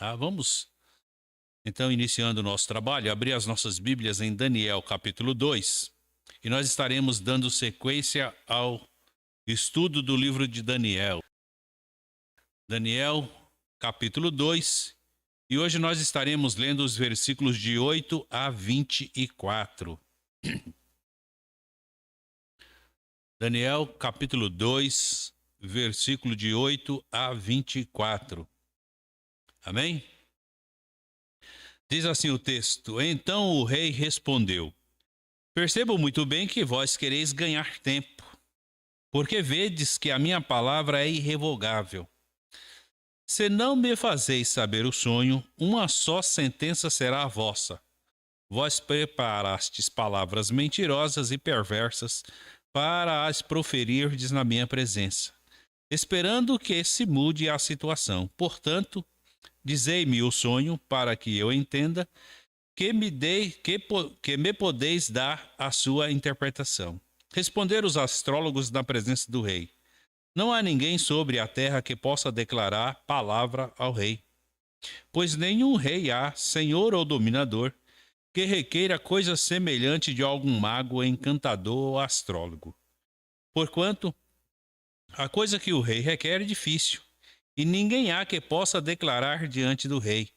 Tá? Vamos, então, iniciando o nosso trabalho, abrir as nossas Bíblias em Daniel, capítulo 2, e nós estaremos dando sequência ao estudo do livro de Daniel. Daniel, capítulo 2, e hoje nós estaremos lendo os versículos de 8 a 24. Daniel, capítulo 2, versículo de 8 a 24. Amém? Diz assim o texto: Então o rei respondeu: Percebo muito bem que vós quereis ganhar tempo, porque vedes que a minha palavra é irrevogável. Se não me fazeis saber o sonho, uma só sentença será a vossa. Vós preparastes palavras mentirosas e perversas para as proferirdes na minha presença, esperando que se mude a situação. Portanto, dizei-me o sonho para que eu entenda que me podeis dar a sua interpretação. Responderam os astrólogos na presença do rei: Não há ninguém sobre a terra que possa declarar palavra ao rei, pois nenhum rei há, senhor ou dominador, que requeira coisa semelhante de algum mago, encantador ou astrólogo. Porquanto a coisa que o rei requer é difícil, e ninguém há que possa declarar diante do rei,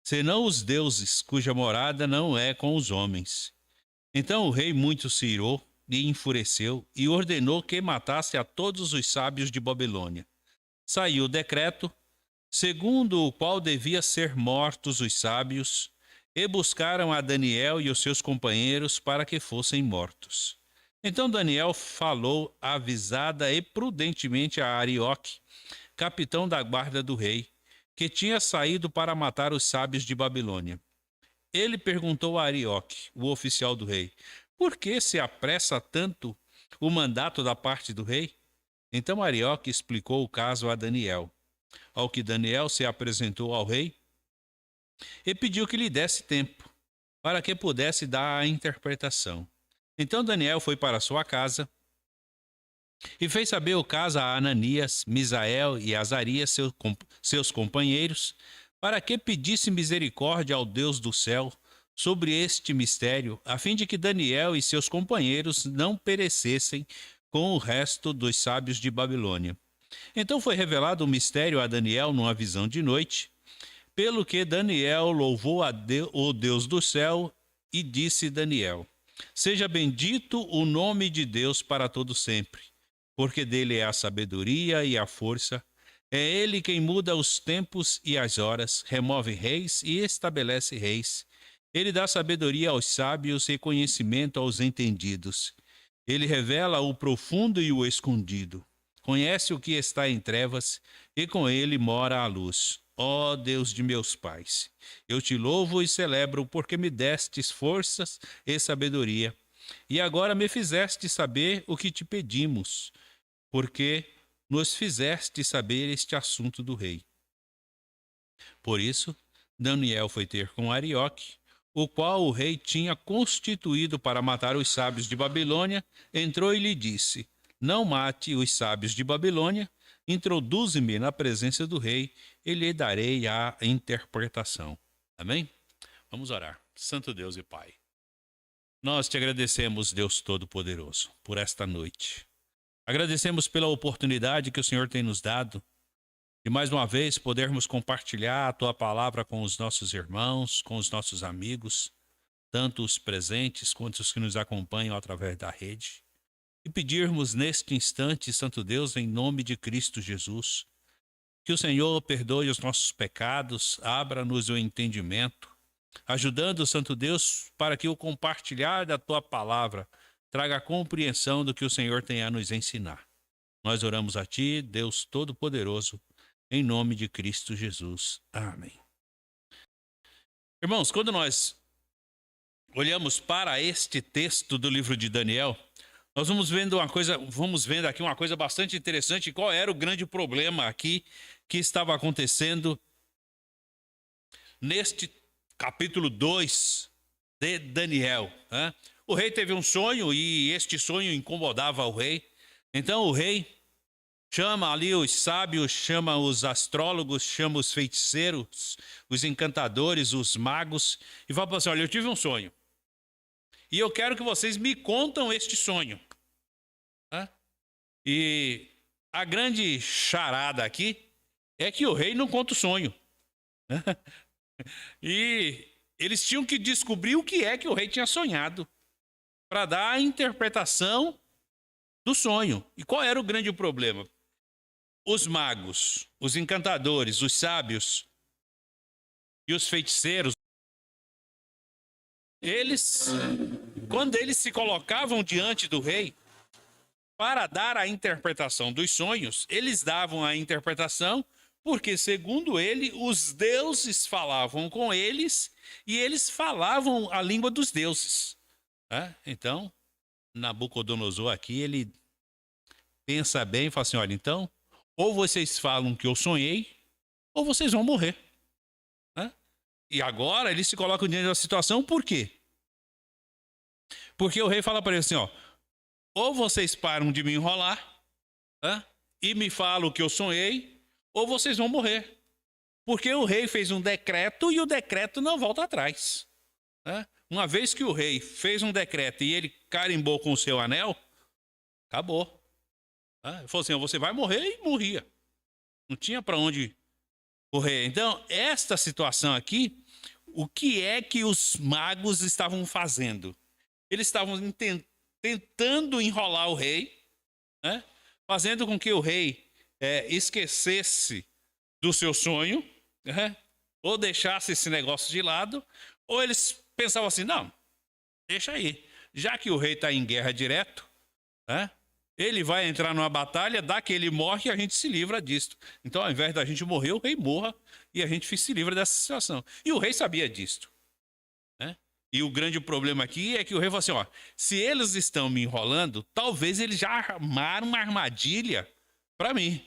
senão os deuses, cuja morada não é com os homens. Então o rei muito se irou e enfureceu, e ordenou que matasse a todos os sábios de Babilônia. Saiu o decreto, segundo o qual devia ser mortos os sábios, e buscaram a Daniel e os seus companheiros para que fossem mortos. Então Daniel falou avisada e prudentemente a Arioque, capitão da guarda do rei, que tinha saído para matar os sábios de Babilônia. Ele perguntou a Arioque, o oficial do rei: Por que se apressa tanto o mandato da parte do rei? Então Arioque explicou o caso a Daniel. Ao que Daniel se apresentou ao rei e pediu que lhe desse tempo, para que pudesse dar a interpretação. Então Daniel foi para sua casa e fez saber o caso a Ananias, Misael e Azarias, seus companheiros, para que pedisse misericórdia ao Deus do céu sobre este mistério, a fim de que Daniel e seus companheiros não perecessem com o resto dos sábios de Babilônia. Então foi revelado o mistério a Daniel numa visão de noite, pelo que Daniel louvou o Deus do céu e disse Daniel: Seja bendito o nome de Deus para todo sempre, porque dele é a sabedoria e a força. É ele quem muda os tempos e as horas, remove reis e estabelece reis. Ele dá sabedoria aos sábios e conhecimento aos entendidos. Ele revela o profundo e o escondido. Conhece o que está em trevas, e com ele mora a luz. Ó Deus de meus pais, eu te louvo e celebro, porque me destes forças e sabedoria, e agora me fizeste saber o que te pedimos, porque nos fizeste saber este assunto do rei. Por isso, Daniel foi ter com Arioque, o qual o rei tinha constituído para matar os sábios de Babilônia, entrou e lhe disse: Não mate os sábios de Babilônia, introduze-me na presença do rei, e lhe darei a interpretação. Amém? Vamos orar. Santo Deus e Pai, nós te agradecemos, Deus Todo-Poderoso, por esta noite. Agradecemos pela oportunidade que o Senhor tem nos dado de mais uma vez podermos compartilhar a tua palavra com os nossos irmãos, com os nossos amigos, tanto os presentes quanto os que nos acompanham através da rede, e pedirmos neste instante, Santo Deus, em nome de Cristo Jesus, que o Senhor perdoe os nossos pecados, abra-nos o entendimento, ajudando, Santo Deus, para que o compartilhar da tua palavra traga a compreensão do que o Senhor tem a nos ensinar. Nós oramos a ti, Deus Todo-Poderoso, em nome de Cristo Jesus. Amém. Irmãos, quando nós olhamos para este texto do livro de Daniel, nós vamos vendo aqui uma coisa bastante interessante. Qual era o grande problema aqui que estava acontecendo neste capítulo 2 de Daniel, né? O rei teve um sonho e este sonho incomodava o rei. Então o rei chama ali os sábios, chama os astrólogos, chama os feiticeiros, os encantadores, os magos, e fala assim: olha, eu tive um sonho, e eu quero que vocês me contam este sonho. E a grande charada aqui é que o rei não conta o sonho. E eles tinham que descobrir o que é que o rei tinha sonhado para dar a interpretação do sonho. E qual era o grande problema? Os magos, os encantadores, os sábios e os feiticeiros, quando eles se colocavam diante do rei para dar a interpretação dos sonhos, eles davam a interpretação porque, segundo ele, os deuses falavam com eles e eles falavam a língua dos deuses. Então, Nabucodonosor aqui, ele pensa bem e fala assim: olha, então, ou vocês falam que eu sonhei, ou vocês vão morrer. E agora eles se colocam diante da situação, por quê? Porque o rei fala para eles assim: ou vocês param de me enrolar e me falam que eu sonhei, ou vocês vão morrer. Porque o rei fez um decreto e o decreto não volta atrás. Uma vez que o rei fez um decreto e ele carimbou com o seu anel, acabou. Ele falou assim: você vai morrer, e morria. Não tinha para onde correr. Então, esta situação aqui, o que é que os magos estavam fazendo? Eles estavam tentando enrolar o rei, fazendo com que o rei esquecesse do seu sonho, ou deixasse esse negócio de lado, ou eles pensavam assim: não, deixa aí, já que o rei está em guerra direto, ele vai entrar numa batalha, dá que ele morre e a gente se livra disto. Então, ao invés da gente morrer, o rei morra e a gente se livra dessa situação. E o rei sabia disto. E o grande problema aqui é que o rei falou assim: se eles estão me enrolando, talvez eles já armaram uma armadilha para mim.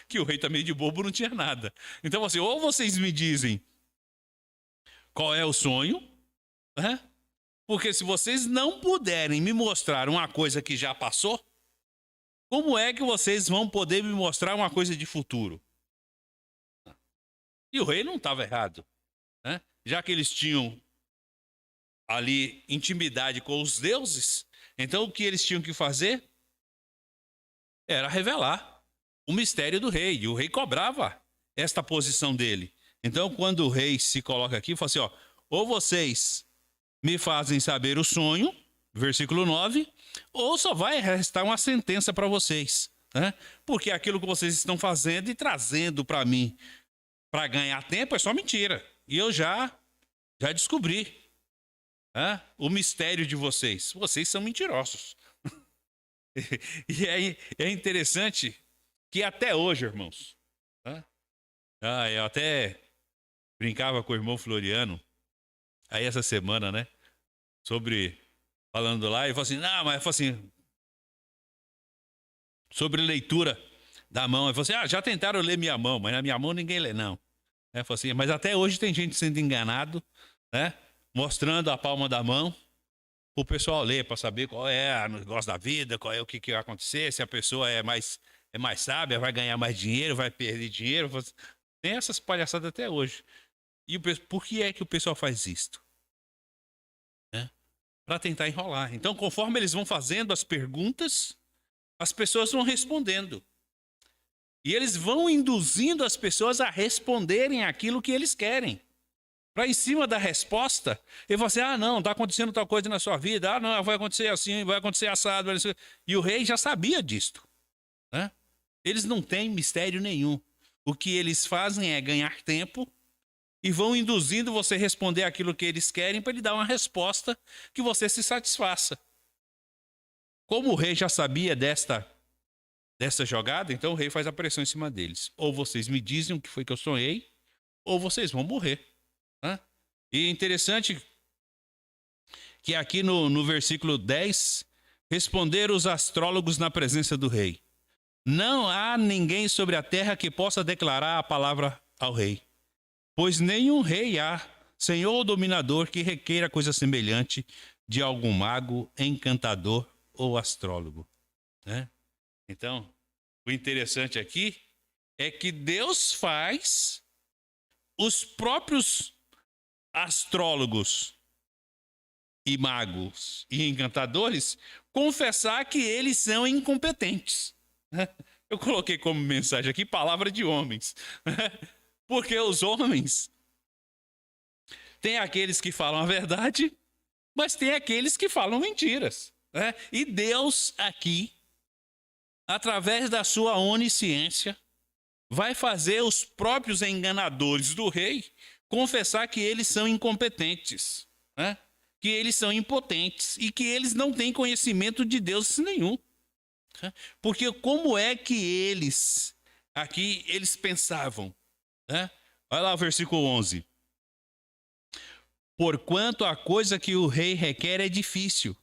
Que o rei também de bobo não tinha nada. Então, assim, ou vocês me dizem qual é o sonho, porque se vocês não puderem me mostrar uma coisa que já passou, como é que vocês vão poder me mostrar uma coisa de futuro? E o rei não estava errado, já que eles tinham ali intimidade com os deuses, então o que eles tinham que fazer era revelar o mistério do rei, e o rei cobrava esta posição dele. Então, quando o rei se coloca aqui, fala assim: ou vocês me fazem saber o sonho, versículo 9, ou só vai restar uma sentença para vocês, porque aquilo que vocês estão fazendo e trazendo para mim para ganhar tempo é só mentira, e eu já descobri o mistério de vocês. Vocês são mentirosos. E é interessante que até hoje, irmãos, eu até brincava com o irmão Floriano aí essa semana, falando lá, e falou assim: não, mas falou assim, sobre leitura da mão. Ele falou assim: já tentaram ler minha mão, mas na minha mão ninguém lê, não. Falou assim: mas até hoje tem gente sendo enganado, mostrando a palma da mão para o pessoal ler, para saber qual é o negócio da vida, qual é o que vai acontecer, se a pessoa é mais sábia, vai ganhar mais dinheiro, vai perder dinheiro. Tem essas palhaçadas até hoje. E por que é que o pessoal faz isto? Para tentar enrolar. Então, conforme eles vão fazendo as perguntas, as pessoas vão respondendo. E eles vão induzindo as pessoas a responderem aquilo que eles querem. Para em cima da resposta, ele vai assim: não, está acontecendo tal coisa na sua vida, não, vai acontecer assim, vai acontecer assado. E o rei já sabia disto. Eles não têm mistério nenhum. O que eles fazem é ganhar tempo e vão induzindo você a responder aquilo que eles querem para ele dar uma resposta que você se satisfaça. Como o rei já sabia desta jogada, então o rei faz a pressão em cima deles. Ou vocês me dizem o que foi que eu sonhei, ou vocês vão morrer. E é interessante que aqui no versículo 10, responderam os astrólogos na presença do rei: não há ninguém sobre a terra que possa declarar a palavra ao rei, pois nenhum rei há, senhor ou dominador, que requeira coisa semelhante de algum mago, encantador ou astrólogo. Então, O interessante aqui é que Deus faz os próprios astrólogos e magos e encantadores confessar que eles são incompetentes. Eu coloquei como mensagem aqui palavra de homens. Porque os homens tem aqueles que falam a verdade, mas tem aqueles que falam mentiras. E Deus aqui, através da sua onisciência, vai fazer os próprios enganadores do rei confessar que eles são incompetentes, que eles são impotentes e que eles não têm conhecimento de Deus nenhum. Porque como é que eles pensavam? Olha lá o versículo 11. Porquanto a coisa que o rei requer é difícil,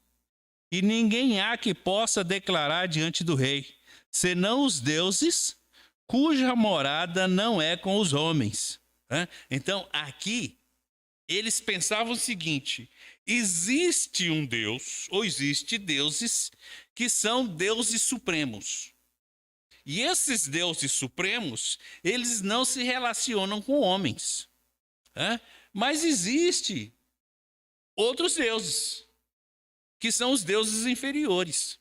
e ninguém há que possa declarar diante do rei, senão os deuses, cuja morada não é com os homens. Então, aqui, eles pensavam o seguinte: existe um Deus, ou existe deuses, que são deuses supremos. E esses deuses supremos, eles não se relacionam com homens. Mas existe outros deuses, que são os deuses inferiores.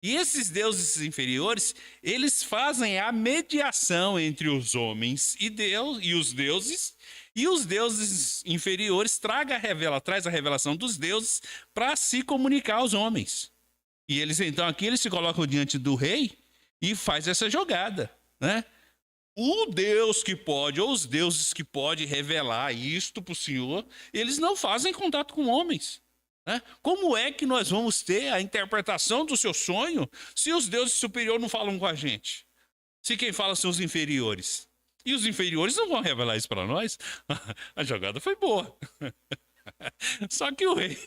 E esses deuses inferiores, eles fazem a mediação entre os homens e Deus e os deuses inferiores traz a revelação dos deuses para se comunicar aos homens. E eles então aqui eles se colocam diante do rei e faz essa jogada, O Deus que pode, ou os deuses que podem revelar isto para o Senhor, eles não fazem contato com homens. Como é que nós vamos ter a interpretação do seu sonho se os deuses superiores não falam com a gente? Se quem fala são os inferiores. E os inferiores não vão revelar isso para nós. A jogada foi boa. Só que o rei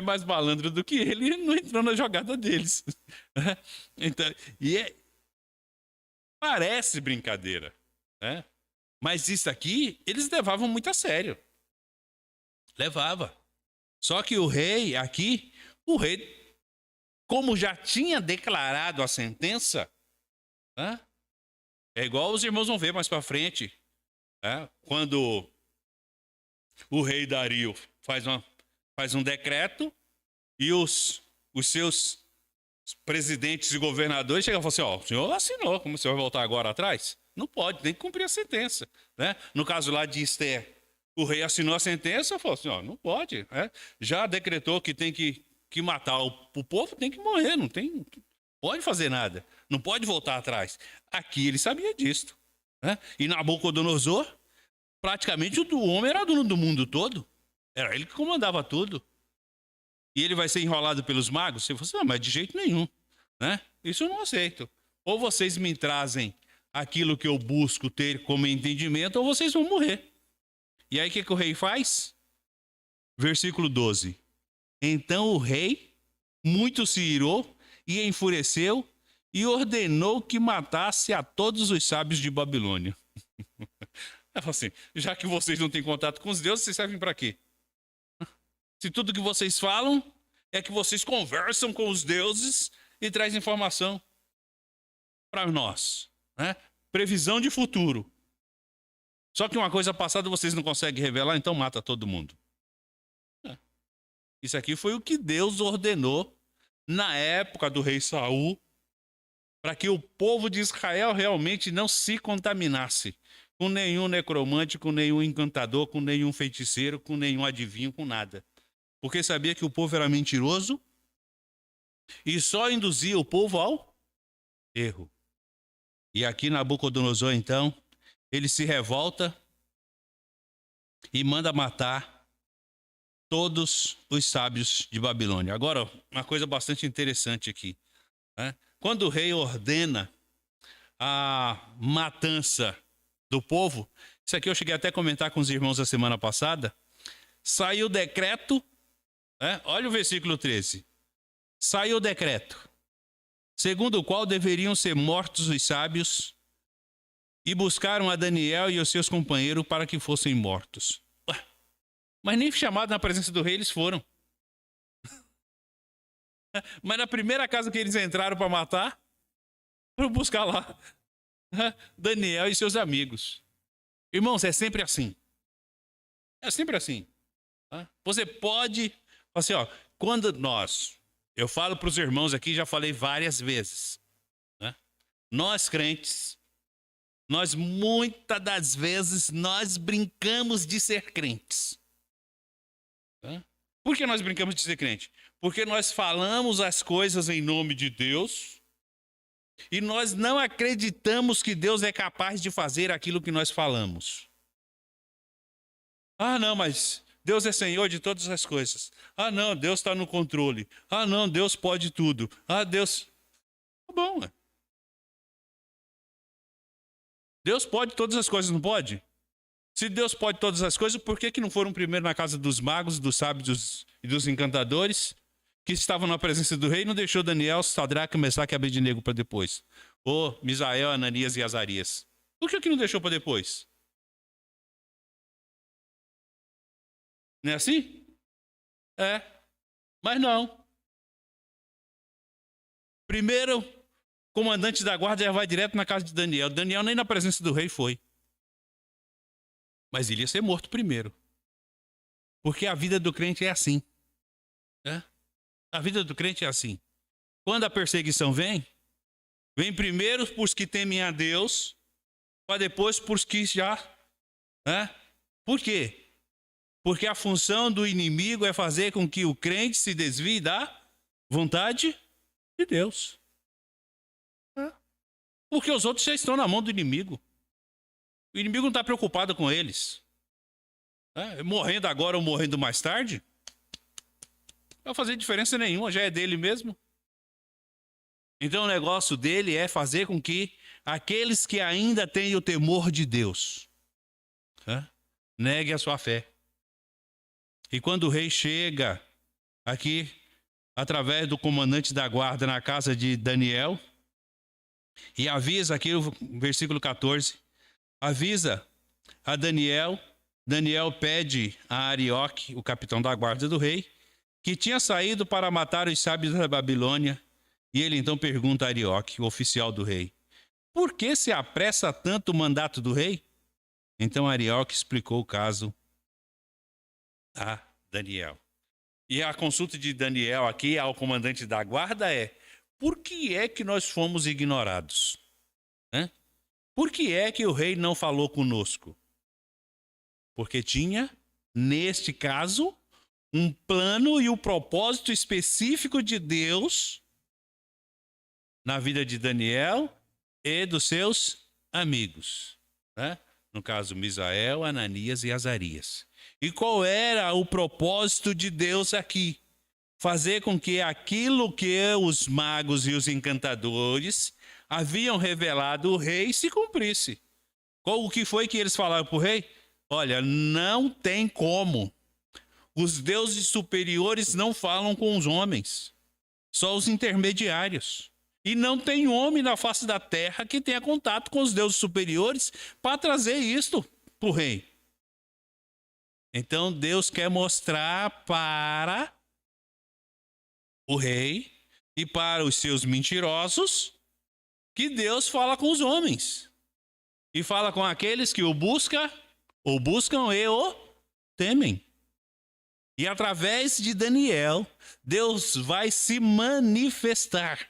mais malandro do que ele não entrou na jogada deles. Então, parece brincadeira, mas isso aqui eles levavam muito a sério. Levava. Só que o rei, como já tinha declarado a sentença, é igual os irmãos vão ver mais para frente, quando o rei Dario faz um decreto e os seus presidentes e governadores chegam e falam assim: o senhor assinou, como você vai voltar agora atrás? Não pode, tem que cumprir a sentença. No caso lá de Esther, o rei assinou a sentença e falou assim: não pode. Já decretou que tem que matar o povo, tem que morrer, não pode fazer nada, não pode voltar atrás. Aqui ele sabia disso. E Nabucodonosor, praticamente o homem era dono do mundo todo, era ele que comandava tudo. E ele vai ser enrolado pelos magos? Você fala assim: mas de jeito nenhum. Isso eu não aceito. Ou vocês me trazem aquilo que eu busco ter como entendimento, ou vocês vão morrer. E aí o que o rei faz? Versículo 12. Então o rei muito se irou e enfureceu e ordenou que matasse a todos os sábios de Babilônia. Ele falou assim: já que vocês não têm contato com os deuses, vocês servem para quê? Se tudo que vocês falam é que vocês conversam com os deuses e trazem informação para nós, previsão de futuro. Só que uma coisa passada vocês não conseguem revelar, então mata todo mundo. Isso aqui foi o que Deus ordenou na época do rei Saul, para que o povo de Israel realmente não se contaminasse com nenhum necromante, com nenhum encantador, com nenhum feiticeiro, com nenhum adivinho, com nada. Porque sabia que o povo era mentiroso e só induzia o povo ao erro. E aqui Nabucodonosor, então, ele se revolta e manda matar todos os sábios de Babilônia. Agora, uma coisa bastante interessante aqui. Quando o rei ordena a matança do povo, isso aqui eu cheguei até a comentar com os irmãos a semana passada, saiu o decreto, olha o versículo 13. Saiu o decreto, segundo o qual deveriam ser mortos os sábios, e buscaram a Daniel e os seus companheiros para que fossem mortos. Mas nem chamados na presença do rei eles foram. Mas na primeira casa que eles entraram para matar, Foram buscar lá Daniel e seus amigos. Irmãos, é sempre assim. É sempre assim. Você pode, assim, ó, quando eu falo para os irmãos aqui, já falei várias vezes, né? Nós crentes, muitas das vezes, nós brincamos de ser crentes. Por que nós brincamos de ser crente? Porque nós falamos as coisas em nome de Deus e nós não acreditamos que Deus é capaz de fazer aquilo que nós falamos. Ah, não, mas Deus é Senhor de todas as coisas. Ah, não, Deus está no controle. Ah, não, Deus pode tudo. Ah, Deus... Tá bom, ué. Deus pode todas as coisas, não pode? Se Deus pode todas as coisas, por que não foram primeiro na casa dos magos, dos sábios e dos encantadores, que estavam na presença do rei, e não deixou Daniel, Sadraque, Mesaque e Abednego para depois? Ou Misael, Ananias e Azarias? Por que não deixou para depois? Não é assim? É, mas não. Primeiro, o comandante da guarda já vai direto na casa de Daniel. Daniel nem na presença do rei foi. Mas ele ia ser morto primeiro. Porque a vida do crente é assim. A vida do crente é assim. Quando a perseguição vem primeiro por os que temem a Deus, para depois por os que já... Por quê? Porque a função do inimigo é fazer com que o crente se desvie da vontade de Deus. Porque os outros já estão na mão do inimigo. O inimigo não está preocupado com eles. Morrendo agora ou morrendo mais tarde, não vai fazer diferença nenhuma, já é dele mesmo. Então o negócio dele é fazer com que aqueles que ainda têm o temor de Deus neguem a sua fé. E quando o rei chega aqui, através do comandante da guarda na casa de Daniel, e avisa aqui o versículo 14, avisa a Daniel, Daniel pede a Arioque, o capitão da guarda do rei, que tinha saído para matar os sábios da Babilônia, e ele então pergunta a Arioque, o oficial do rei, por que se apressa tanto o mandato do rei? Então Arioque explicou o caso a Daniel. E a consulta de Daniel aqui ao comandante da guarda é: por que é que nós fomos ignorados? Por que é que o rei não falou conosco? Porque tinha, neste caso, um plano e um propósito específico de Deus na vida de Daniel e dos seus amigos. No caso, Misael, Ananias e Azarias. E qual era o propósito de Deus aqui? Fazer com que aquilo que os magos e os encantadores haviam revelado ao rei se cumprisse. O que foi que eles falaram para o rei? Olha, não tem como. Os deuses superiores não falam com os homens, só os intermediários. E não tem homem na face da terra que tenha contato com os deuses superiores para trazer isto para o rei. Então Deus quer mostrar para o rei e para os seus mentirosos que Deus fala com os homens. E fala com aqueles que o buscam e o temem. E através de Daniel, Deus vai se manifestar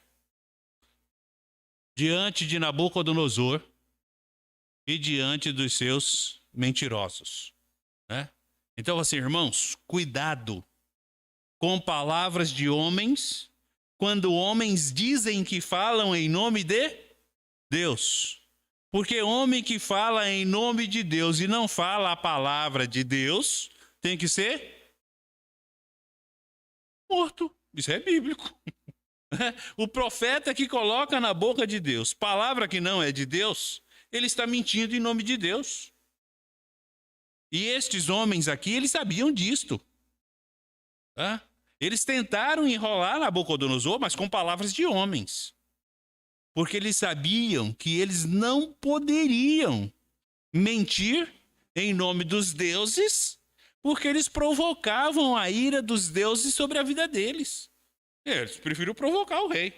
diante de Nabucodonosor e diante dos seus mentirosos. Então, assim, irmãos, cuidado com palavras de homens, quando homens dizem que falam em nome de Deus. Porque homem que fala em nome de Deus e não fala a palavra de Deus, tem que ser morto. Isso é bíblico. O profeta que coloca na boca de Deus palavra que não é de Deus, ele está mentindo em nome de Deus. E estes homens aqui, eles sabiam disto. Eles tentaram enrolar Nabucodonosor, mas com palavras de homens. Porque eles sabiam que eles não poderiam mentir em nome dos deuses, porque eles provocavam a ira dos deuses sobre a vida deles. Eles preferiram provocar o rei.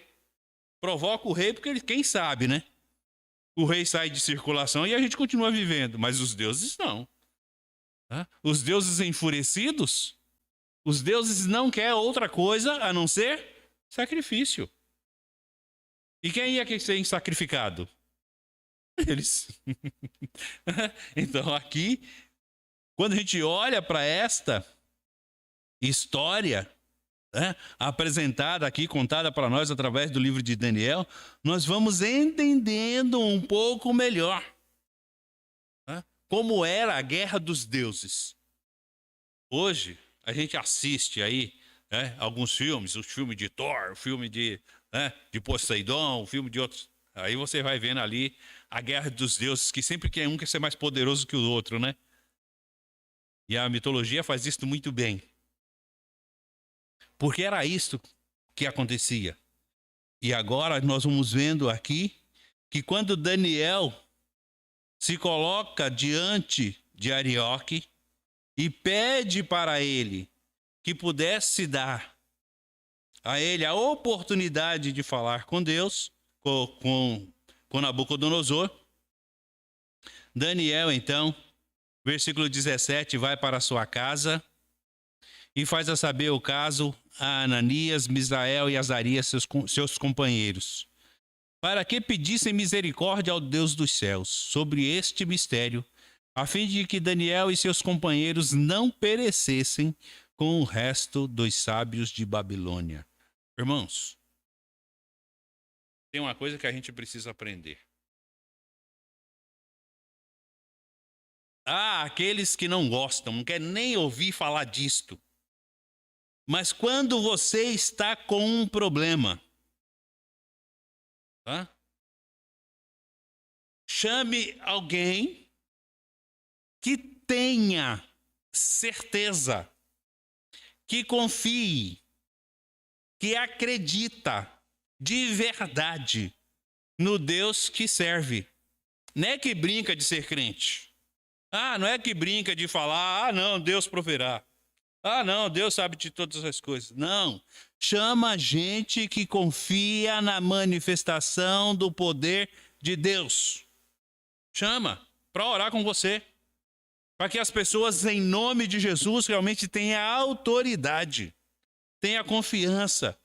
Provoca o rei porque quem sabe, né? O rei sai de circulação e a gente continua vivendo, mas os deuses não. Os deuses enfurecidos, os deuses não querem outra coisa a não ser sacrifício. E quem ia ser sacrificado? Eles. Então aqui, quando a gente olha para esta história, apresentada aqui, contada para nós através do livro de Daniel, nós vamos entendendo um pouco melhor como era a guerra dos deuses. Hoje, a gente assiste aí alguns filmes, o filme de Thor, o filme de Poseidon, o filme de outros. Aí você vai vendo ali a guerra dos deuses, que sempre um quer ser mais poderoso que o outro, né? E a mitologia faz isso muito bem. Porque era isso que acontecia. E agora nós vamos vendo aqui que quando Daniel se coloca diante de Arioque e pede para ele que pudesse dar a ele a oportunidade de falar com Deus, com Nabucodonosor, Daniel, então, versículo 17, vai para a sua casa e faz a saber o caso a Ananias, Misael e Azarias, seus companheiros, para que pedissem misericórdia ao Deus dos céus sobre este mistério, a fim de que Daniel e seus companheiros não perecessem com o resto dos sábios de Babilônia. Irmãos, tem uma coisa que a gente precisa aprender. Há aqueles que não gostam, não querem nem ouvir falar disto. Mas quando você está com um problema, chame alguém que tenha certeza, que confie, que acredita de verdade no Deus que serve. Não é que brinca de ser crente. Não é que brinca de falar, não, Deus proverá. Não, Deus sabe de todas as coisas. Não. Chama gente que confia na manifestação do poder de Deus. Chama para orar com você. Para que as pessoas, em nome de Jesus, realmente tenham autoridade, tenham confiança.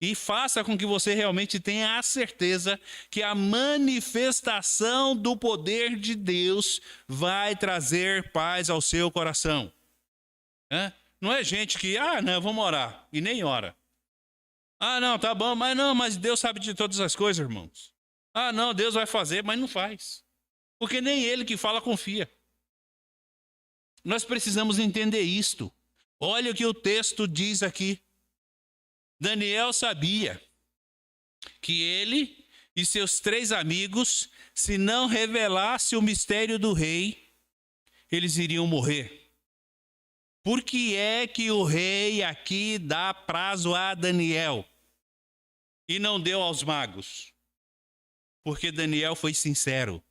E faça com que você realmente tenha a certeza que a manifestação do poder de Deus vai trazer paz ao seu coração. Não é gente que, não, vamos orar, e nem ora. Não, tá bom, mas Deus sabe de todas as coisas, irmãos. Não, Deus vai fazer, mas não faz. Porque nem ele que fala confia. Nós precisamos entender isto. Olha o que o texto diz aqui. Daniel sabia que ele e seus 3 amigos, se não revelasse o mistério do rei, eles iriam morrer. Por que é que o rei aqui dá prazo a Daniel e não deu aos magos? Porque Daniel foi sincero.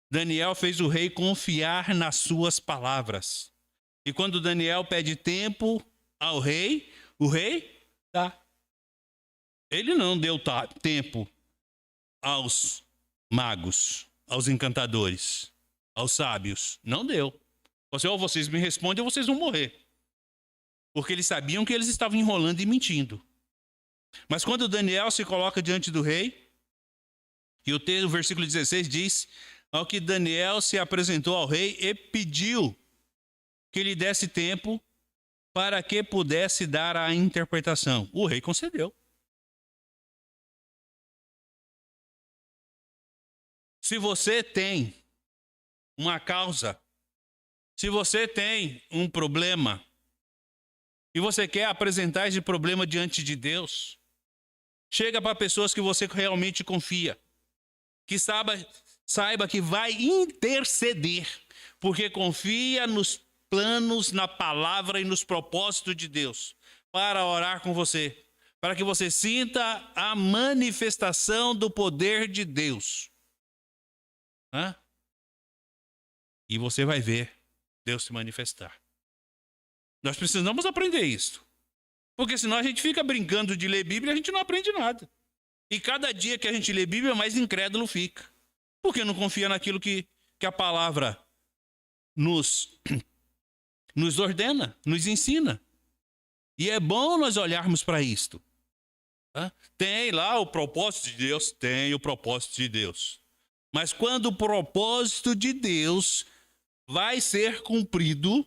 Daniel fez o rei confiar nas suas palavras. E quando Daniel pede tempo ao rei, o rei dá. Ele não deu tempo aos magos, aos encantadores, aos sábios. Não deu. Ou vocês me respondem ou vocês vão morrer. Porque eles sabiam que eles estavam enrolando e mentindo. Mas quando Daniel se coloca diante do rei, e o versículo 16 diz, ao que Daniel se apresentou ao rei e pediu que lhe desse tempo para que pudesse dar a interpretação. O rei concedeu. Se você tem uma causa, se você tem um problema, e você quer apresentar esse problema diante de Deus, chega para pessoas que você realmente confia, que saiba que vai interceder, porque confia nos planos, na palavra e nos propósitos de Deus, para orar com você, para que você sinta a manifestação do poder de Deus. E você vai ver Deus se manifestar. Nós precisamos aprender isso. Porque senão a gente fica brincando de ler Bíblia e a gente não aprende nada. E cada dia que a gente lê Bíblia, mais incrédulo fica. Porque não confia naquilo que a palavra nos ordena, nos ensina. E é bom nós olharmos para isto. Tá? Tem lá o propósito de Deus? Tem o propósito de Deus. Mas quando o propósito de Deus vai ser cumprido,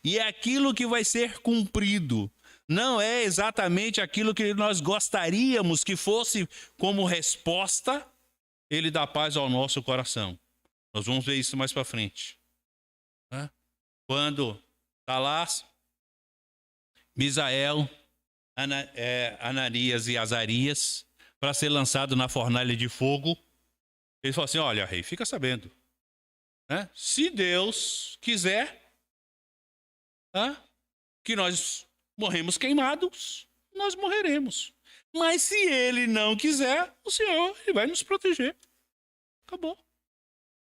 e aquilo que vai ser cumprido não é exatamente aquilo que nós gostaríamos que fosse como resposta, ele dá paz ao nosso coração. Nós vamos ver isso mais para frente. Tá? Quando está lá Misael, Ananias e Azarias para ser lançado na fornalha de fogo, ele falou assim: olha, rei, fica sabendo, né? Se Deus quiser, tá? Que nós morremos queimados, nós morreremos. Mas se ele não quiser, o Senhor ele vai nos proteger. Acabou.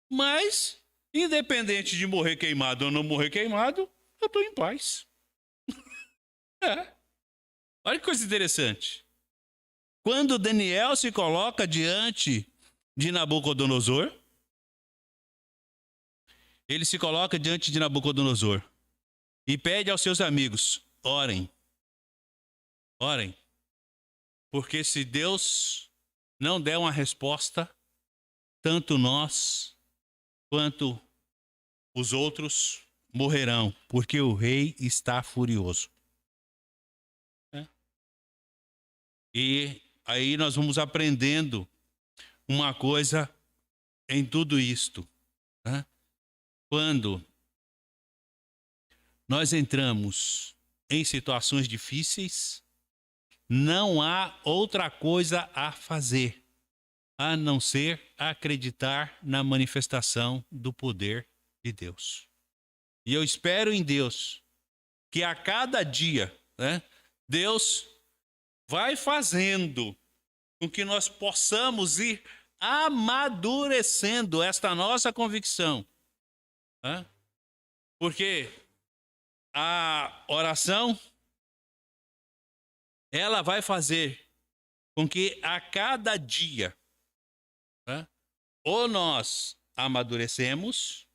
Mas, independente de morrer queimado ou não morrer queimado, eu estou em paz. Olha que coisa interessante. Quando Daniel se coloca diante de Nabucodonosor, ele se coloca diante de Nabucodonosor e pede aos seus amigos: orem. Orem. Porque se Deus não der uma resposta, tanto nós quanto os outros morrerão, porque o rei está furioso. E aí nós vamos aprendendo uma coisa em tudo isto. Né? Quando nós entramos em situações difíceis, não há outra coisa a fazer, a não ser acreditar na manifestação do poder de Deus. E eu espero em Deus que a cada dia, né, Deus vai fazendo com que nós possamos ir amadurecendo esta nossa convicção. Né? Porque a oração, ela vai fazer com que a cada dia, né, ou nós amadurecemos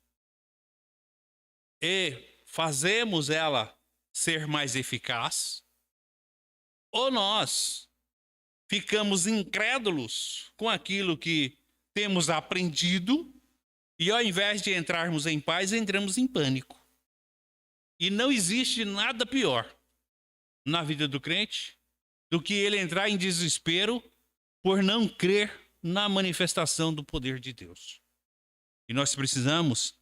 e fazemos ela ser mais eficaz, ou nós ficamos incrédulos com aquilo que temos aprendido e ao invés de entrarmos em paz, entramos em pânico. E não existe nada pior na vida do crente do que ele entrar em desespero por não crer na manifestação do poder de Deus. E nós precisamos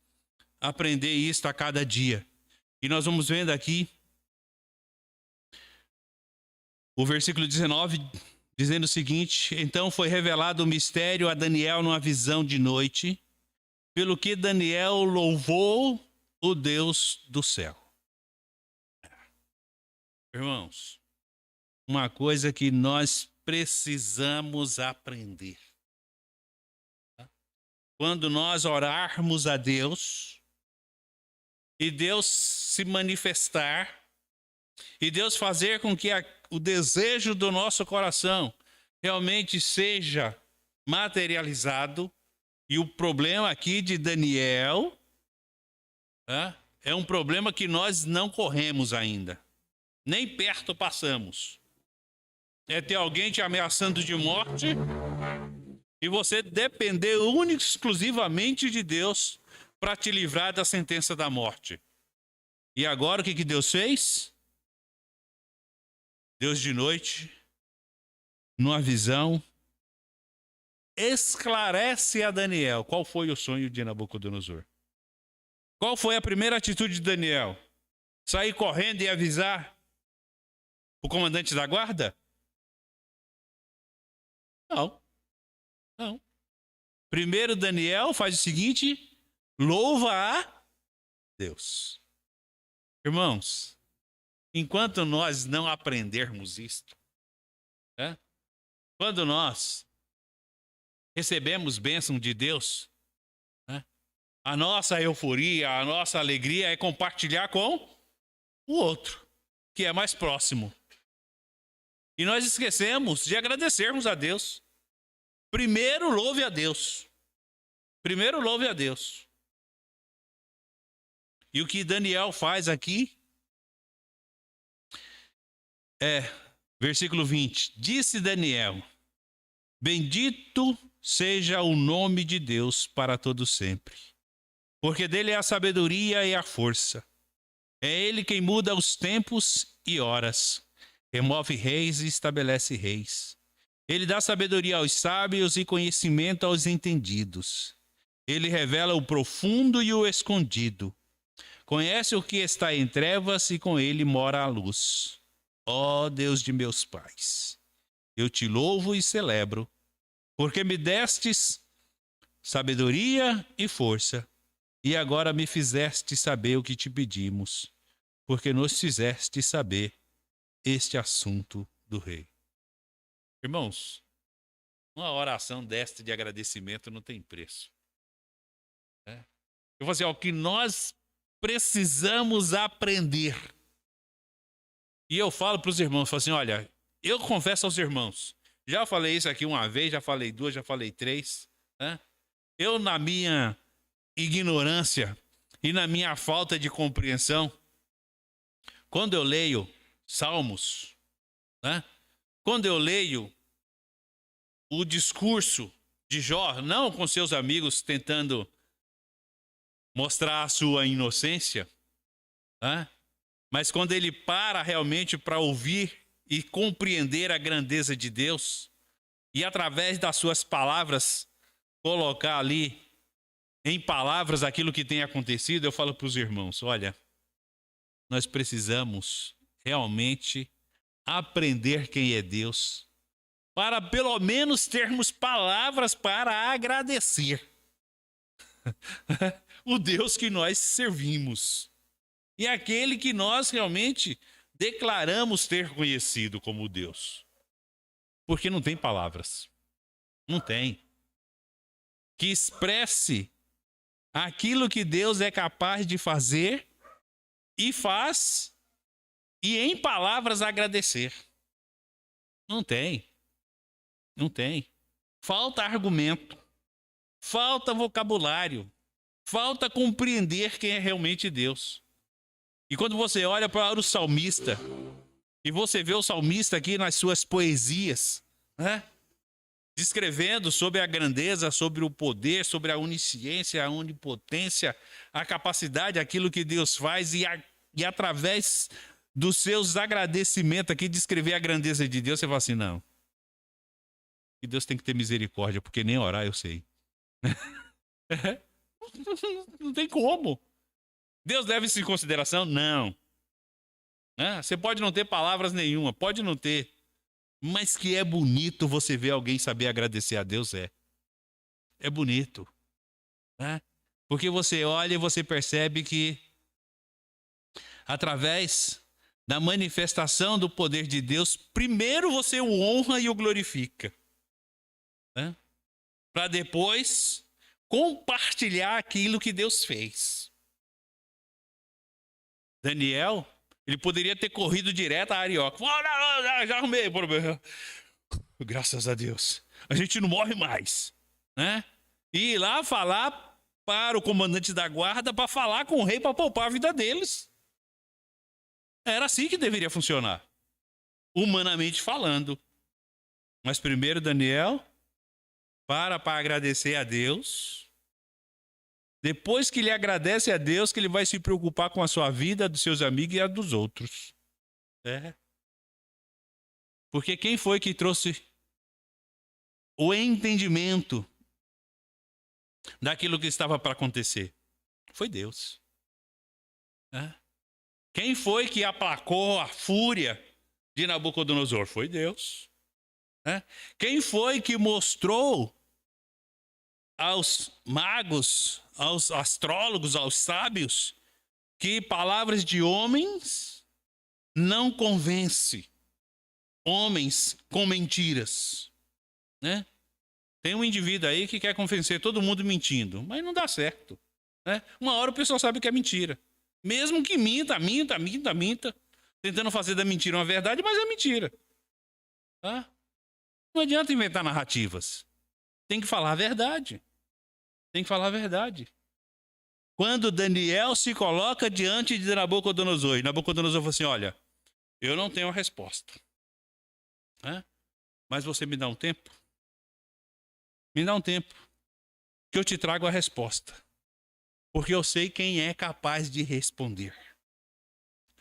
aprender isto a cada dia. E nós vamos vendo aqui o versículo 19, dizendo o seguinte: então foi revelado o mistério a Daniel numa visão de noite, pelo que Daniel louvou o Deus do céu. Irmãos, uma coisa que nós precisamos aprender. Quando nós orarmos a Deus, e Deus se manifestar, e Deus fazer com que o desejo do nosso coração realmente seja materializado, e o problema aqui de Daniel é um problema que nós não corremos ainda, nem perto passamos. É ter alguém te ameaçando de morte e você depender única e exclusivamente de Deus para te livrar da sentença da morte. E agora o que Deus fez? Deus de noite, numa visão, esclarece a Daniel qual foi o sonho de Nabucodonosor. Qual foi a primeira atitude de Daniel? Sair correndo e avisar o comandante da guarda? Não. Primeiro Daniel faz o seguinte: louva a Deus. Irmãos, enquanto nós não aprendermos isto, quando nós recebemos bênção de Deus, a nossa euforia, a nossa alegria é compartilhar com o outro, que é mais próximo. E nós esquecemos de agradecermos a Deus. Primeiro louve a Deus. Primeiro louve a Deus. E o que Daniel faz aqui é, versículo 20. Disse Daniel: bendito seja o nome de Deus para todo sempre, porque dele é a sabedoria e a força. É ele quem muda os tempos e horas, remove reis e estabelece reis. Ele dá sabedoria aos sábios e conhecimento aos entendidos. Ele revela o profundo e o escondido. Conhece o que está em trevas e com ele mora a luz. Ó Deus de meus pais, eu te louvo e celebro, porque me destes sabedoria e força, e agora me fizeste saber o que te pedimos, porque nos fizeste saber este assunto do rei. Irmãos, uma oração desta de agradecimento não tem preço. Eu vou dizer, o que nós precisamos aprender. E eu falo para os irmãos, falo assim, olha, eu confesso aos irmãos, já falei isso aqui uma vez, já falei duas, já falei três, né? Eu, na minha ignorância e na minha falta de compreensão, quando eu leio Salmos, né? Quando eu leio o discurso de Jó, não com seus amigos tentando mostrar a sua inocência, né? Mas quando ele para realmente para ouvir e compreender a grandeza de Deus, e através das suas palavras, colocar ali em palavras aquilo que tem acontecido, eu falo para os irmãos, olha, nós precisamos realmente aprender quem é Deus, para pelo menos termos palavras para agradecer o Deus que nós servimos. E aquele que nós realmente declaramos ter conhecido como Deus. Porque não tem palavras. Não tem. Que expresse aquilo que Deus é capaz de fazer e faz, e em palavras agradecer. Não tem. Não tem. Falta argumento. Falta vocabulário. Falta compreender quem é realmente Deus. E quando você olha para o salmista, e você vê o salmista aqui nas suas poesias, né? Descrevendo sobre a grandeza, sobre o poder, sobre a onisciência, a onipotência, a capacidade, aquilo que Deus faz, e através dos seus agradecimentos aqui, descrever a grandeza de Deus, você fala assim, não. E Deus tem que ter misericórdia, porque nem orar eu sei. Não tem como. Deus leva isso em consideração? Não. Você pode não ter palavras nenhuma, pode não ter. Mas que é bonito você ver alguém saber agradecer a Deus, é. É bonito. Porque você olha e você percebe que, através da manifestação do poder de Deus, primeiro você o honra e o glorifica. Para depois compartilhar aquilo que Deus fez. Daniel, ele poderia ter corrido direto à Arioca. Já arrumei o problema. Graças a Deus. A gente não morre mais. Né? E ir lá falar para o comandante da guarda, para falar com o rei, para poupar a vida deles. Era assim que deveria funcionar. Humanamente falando. Mas primeiro Daniel para agradecer a Deus. Depois que ele agradece a Deus, que ele vai se preocupar com a sua vida, a dos seus amigos e a dos outros. Porque quem foi que trouxe o entendimento daquilo que estava para acontecer? Foi Deus. Quem foi que aplacou a fúria de Nabucodonosor? Foi Deus. Quem foi que mostrou aos magos, aos astrólogos, aos sábios, que palavras de homens não convence homens com mentiras, né? Tem um indivíduo aí que quer convencer todo mundo mentindo, mas não dá certo, né? Uma hora o pessoal sabe que é mentira, mesmo que minta, tentando fazer da mentira uma verdade, mas é mentira, tá? Não adianta inventar narrativas. Tem que falar a verdade. Tem que falar a verdade. Quando Daniel se coloca diante de Nabucodonosor, e Nabucodonosor falou assim: olha, eu não tenho a resposta, né? Mas você me dá um tempo? Me dá um tempo, que eu te trago a resposta. Porque eu sei quem é capaz de responder.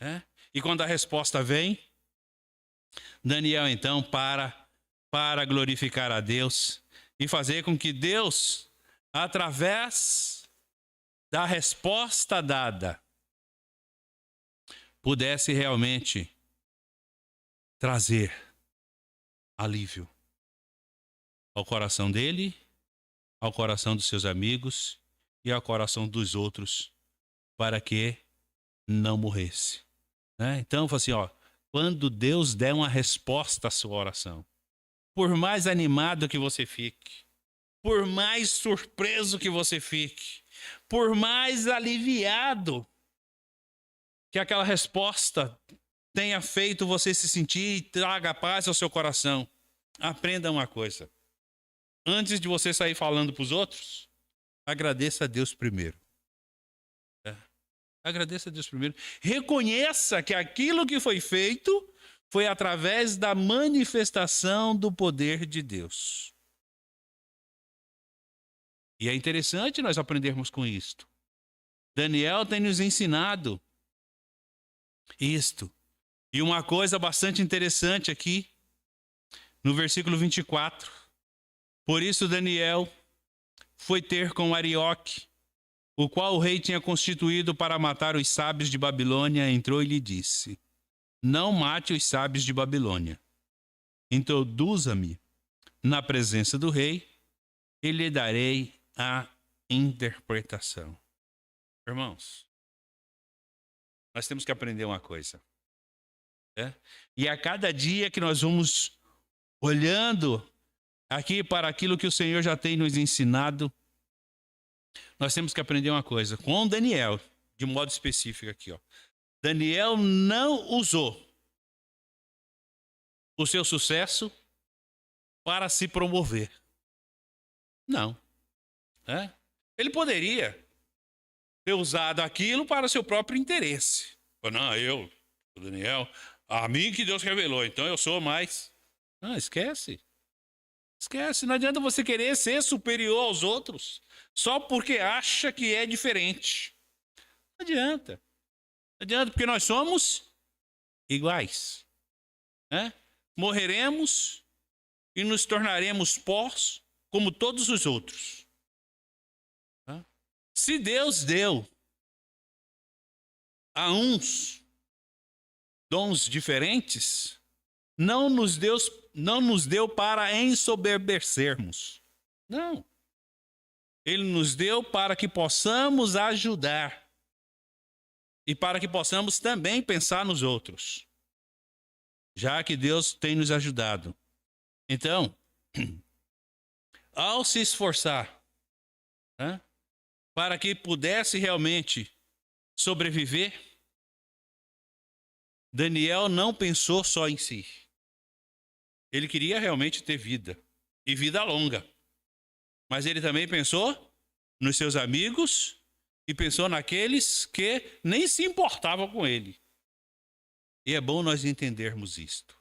Né? E quando a resposta vem, Daniel então para glorificar a Deus e fazer com que Deus, através da resposta dada, pudesse realmente trazer alívio ao coração dele, ao coração dos seus amigos e ao coração dos outros, para que não morresse. Né? Então, assim, ó, quando Deus der uma resposta à sua oração, por mais animado que você fique, por mais surpreso que você fique, por mais aliviado que aquela resposta tenha feito você se sentir e traga paz ao seu coração, aprenda uma coisa. Antes de você sair falando para os outros, agradeça a Deus primeiro. Agradeça a Deus primeiro. Reconheça que aquilo que foi feito foi através da manifestação do poder de Deus. E é interessante nós aprendermos com isto. Daniel tem nos ensinado isto. E uma coisa bastante interessante aqui, no versículo 24. Por isso Daniel foi ter com Arioque, o qual o rei tinha constituído para matar os sábios de Babilônia, entrou e lhe disse: não mate os sábios de Babilônia. Introduza-me na presença do rei e lhe darei a interpretação. Irmãos, nós temos que aprender uma coisa. Né? E a cada dia que nós vamos olhando aqui para aquilo que o Senhor já tem nos ensinado, nós temos que aprender uma coisa. Com Daniel, de modo específico aqui, ó. Daniel não usou o seu sucesso para se promover. Não. Ele poderia ter usado aquilo para seu próprio interesse. Não, eu, Daniel, a mim que Deus revelou, então eu sou mais. Não, esquece. Esquece, não adianta você querer ser superior aos outros só porque acha que é diferente. Não adianta. Não adianta, porque nós somos iguais. Né? Morreremos e nos tornaremos pós como todos os outros. Se Deus deu a uns dons diferentes, não nos deu para ensoberbecermos. Não. Ele nos deu para que possamos ajudar e para que possamos também pensar nos outros, já que Deus tem nos ajudado. Então, ao se esforçar para que pudesse realmente sobreviver, Daniel não pensou só em si. Ele queria realmente ter vida, e vida longa. Mas ele também pensou nos seus amigos e pensou naqueles que nem se importavam com ele. E é bom nós entendermos isto.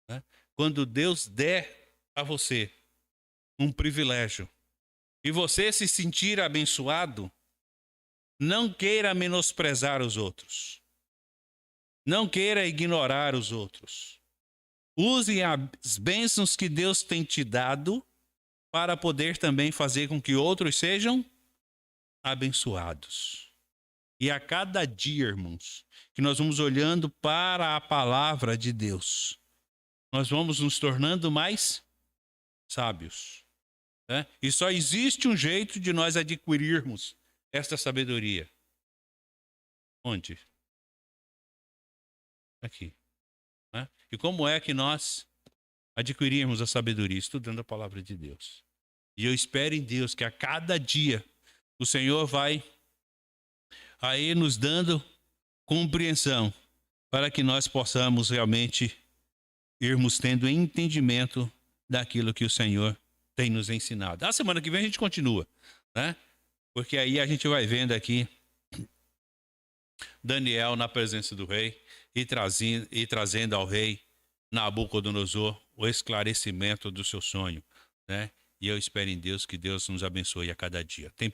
Né? Quando Deus der a você um privilégio e você se sentir abençoado, não queira menosprezar os outros. Não queira ignorar os outros. Use as bênçãos que Deus tem te dado para poder também fazer com que outros sejam abençoados. E a cada dia, irmãos, que nós vamos olhando para a palavra de Deus, nós vamos nos tornando mais sábios. Né? E só existe um jeito de nós adquirirmos esta sabedoria. Onde? Aqui. Né? E como é que nós adquirimos a sabedoria? Estudando a palavra de Deus. E eu espero em Deus que a cada dia o Senhor vai aí nos dando compreensão para que nós possamos realmente irmos tendo entendimento daquilo que o Senhor tem nos ensinado. A semana que vem a gente continua, né? Porque aí a gente vai vendo aqui Daniel na presença do rei e trazendo ao rei Nabucodonosor o esclarecimento do seu sonho, né? E eu espero em Deus que Deus nos abençoe a cada dia. Tem